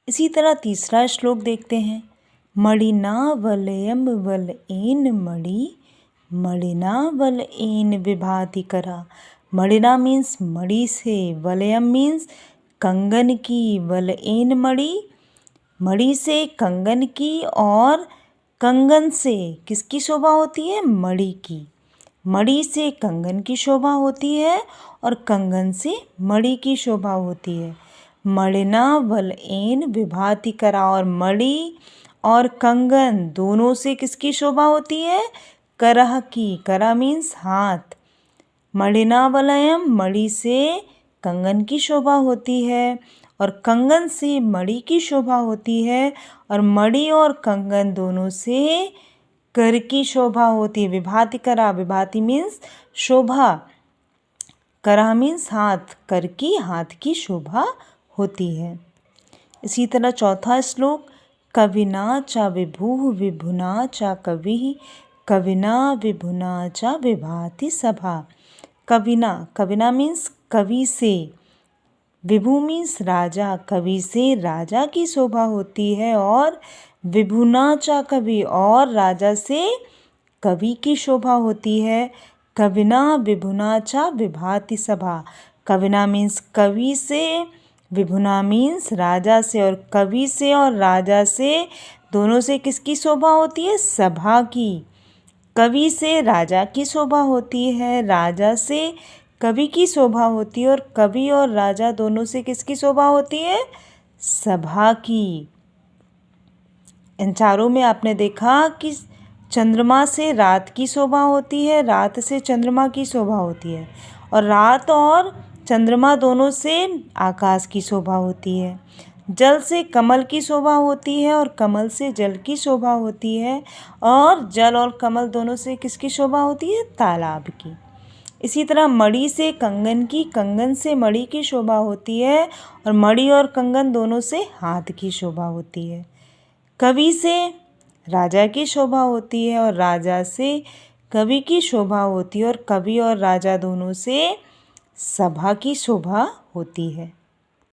इसी तरह तीसरा श्लोक देखते हैं। मणिना वलयम वलयेन मणि, मणिना वलयेन विभाति करा। मणिना मीन्स मणि से, वलयम मीन्स कंगन की, वलयेन मणि, मणि से कंगन की, और कंगन से किसकी शोभा होती है? मणि की। मणि से कंगन की शोभा होती है और कंगन से मणि की शोभा होती है। मणिना वलयेन विभाति करा, और मणि और कंगन दोनों से किसकी शोभा होती है? करह की। करह मीन्स हाथ। मणिना वलयम, मणि से कंगन की शोभा होती है और कंगन से मणि की शोभा होती है, और मणि और कंगन दोनों से कर की शोभा होती है। विभाति करा, विभाति मीन्स शोभा, करह मीन्स हाथ, कर की, हाथ की शोभा होती है। इसी तरह चौथा श्लोक। कविना च विभुः विभुना च कविः, कविना विभुना च विभाति सभा। कविना, कविना मीन्स कवि से, विभु मीन्स राजा, कवि से राजा की शोभा होती है, और विभुना च कवि, और राजा से कवि की शोभा होती है। कविना विभुना च विभाति सभा। कविना मीन्स कवि से, विभुना मीन्स राजा से, और कवि से और राजा से दोनों से किसकी शोभा होती है? सभा की। कवि से राजा की शोभा होती है, राजा से कवि की शोभा होती है, और कवि और राजा दोनों से किसकी शोभा होती है? सभा की। इन चारों में आपने देखा कि चंद्रमा से रात की शोभा होती है, रात से चंद्रमा की शोभा होती है, और रात और चंद्रमा दोनों से आकाश की शोभा होती है। जल से कमल की शोभा होती है, और कमल से जल की शोभा होती है, और जल और कमल दोनों से किसकी शोभा होती है? तालाब की। इसी तरह मणि से कंगन की, कंगन से मणि की शोभा होती है, और मणि और कंगन दोनों से हाथ की शोभा होती है। कवि से राजा की शोभा होती है, और राजा से कवि की शोभा होती है, और कवि और राजा दोनों से सभा की शोभा होती है।